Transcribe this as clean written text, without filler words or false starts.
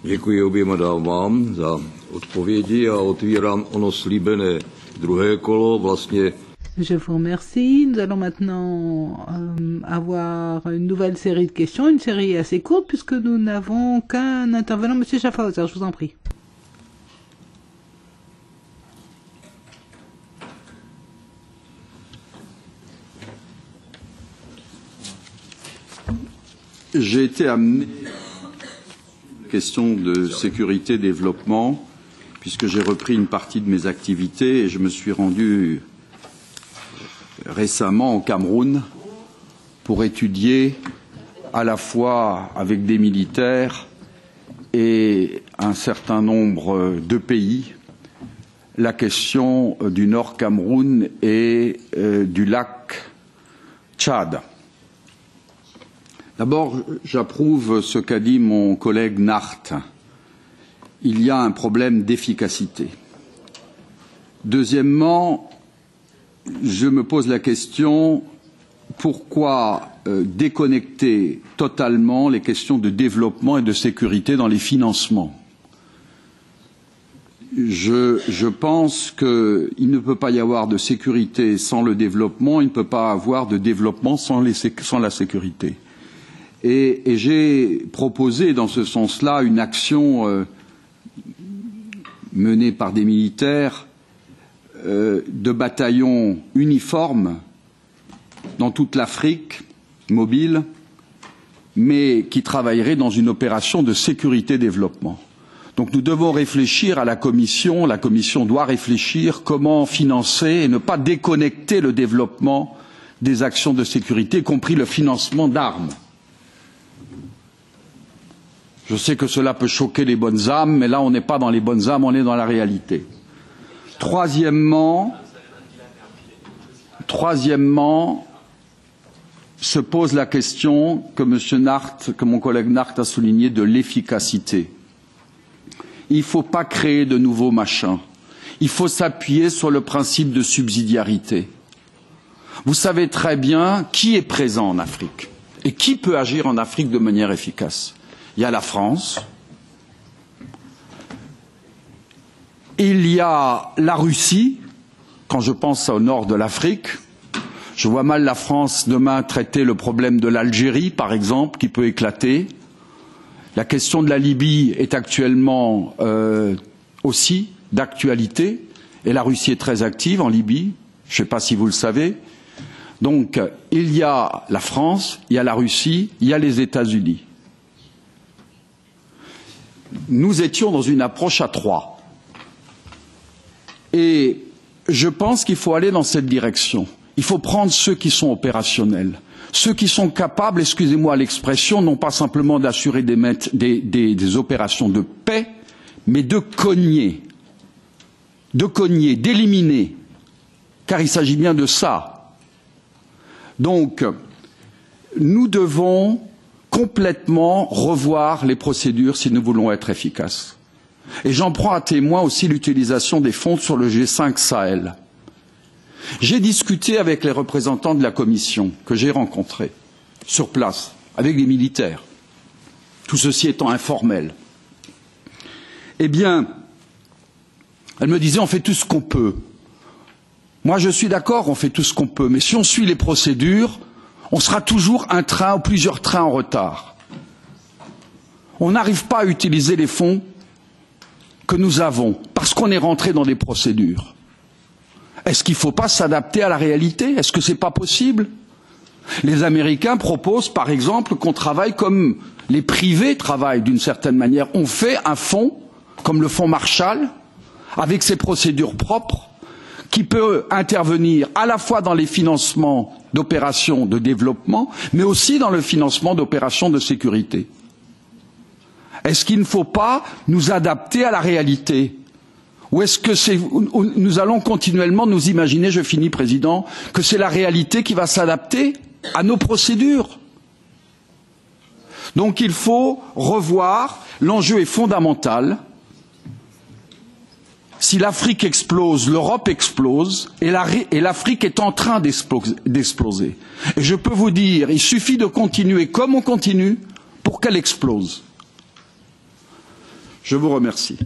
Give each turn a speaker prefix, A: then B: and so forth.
A: Děkuji oběma dámám za odpovědi a otvírám ono slíbené druhé kolo. Vlastně.
B: Je vous remercie. Nous allons maintenant avoir une nouvelle série de questions, une série assez courte puisque nous n'avons qu'un intervenant. Monsieur Schaffhauser, je vous en prie.
C: J'ai été amené à la question de sécurité et développement puisque j'ai repris une partie de mes activités et je me suis rendu récemment au Cameroun pour étudier à la fois avec des militaires et un certain nombre de pays la question du Nord Cameroun et du lac Tchad. D'abord, j'approuve ce qu'a dit mon collègue Nart. Il y a un problème d'efficacité. Deuxièmement, je me pose la question pourquoi déconnecter totalement les questions de développement et de sécurité dans les financements? Je pense qu'il ne peut pas y avoir de sécurité sans le développement, il ne peut pas y avoir de développement sans la sécurité. Et j'ai proposé dans ce sens-là une action menée par des militaires de bataillons uniformes dans toute l'Afrique, mobile, mais qui travailleraient dans une opération de sécurité-développement. Donc nous devons réfléchir à la Commission doit réfléchir comment financer et ne pas déconnecter le développement des actions de sécurité, y compris le financement d'armes. Je sais que cela peut choquer les bonnes âmes, mais là on n'est pas dans les bonnes âmes, on est dans la réalité. Troisièmement, se pose la question que mon collègue Nart a souligné de l'efficacité. Il ne faut pas créer de nouveaux machins. Il faut s'appuyer sur le principe de subsidiarité. Vous savez très bien qui est présent en Afrique et qui peut agir en Afrique de manière efficace. Il y a la France, il y a la Russie, quand je pense au nord de l'Afrique. Je vois mal la France demain traiter le problème de l'Algérie, par exemple, qui peut éclater. La question de la Libye est actuellement aussi d'actualité, et la Russie est très active en Libye, je ne sais pas si vous le savez. Donc, il y a la France, il y a la Russie, il y a les États-Unis. Nous étions dans une approche à trois. Et je pense qu'il faut aller dans cette direction. Il faut prendre ceux qui sont opérationnels, ceux qui sont capables, excusez-moi l'expression, non pas simplement d'assurer des opérations de paix, mais de cogner, d'éliminer, car il s'agit bien de ça. Donc, nous devons complètement revoir les procédures si nous voulons être efficaces. Et j'en prends à témoin aussi l'utilisation des fonds sur le G5 Sahel. J'ai discuté avec les représentants de la Commission que j'ai rencontrés sur place, avec les militaires, tout ceci étant informel. Eh bien, elle me disait on fait tout ce qu'on peut. Moi je suis d'accord, on fait tout ce qu'on peut, mais si on suit les procédures, on sera toujours un train ou plusieurs trains en retard. On n'arrive pas à utiliser les fonds que nous avons parce qu'on est rentré dans des procédures. Est-ce qu'il ne faut pas s'adapter à la réalité? Est-ce que ce n'est pas possible? Les Américains proposent, par exemple, qu'on travaille comme les privés travaillent d'une certaine manière. On fait un fonds, comme le fonds Marshall, avec ses procédures propres, qui peut intervenir à la fois dans les financements d'opérations de développement, mais aussi dans le financement d'opérations de sécurité. Est-ce qu'il ne faut pas nous adapter à la réalité? Ou est-ce que nous allons continuellement nous imaginer, je finis Président, que c'est la réalité qui va s'adapter à nos procédures? Donc il faut revoir, l'enjeu est fondamental. Si l'Afrique explose, l'Europe explose, et l'Afrique est en train d'exploser. Et je peux vous dire, il suffit de continuer comme on continue pour qu'elle explose. Je vous remercie.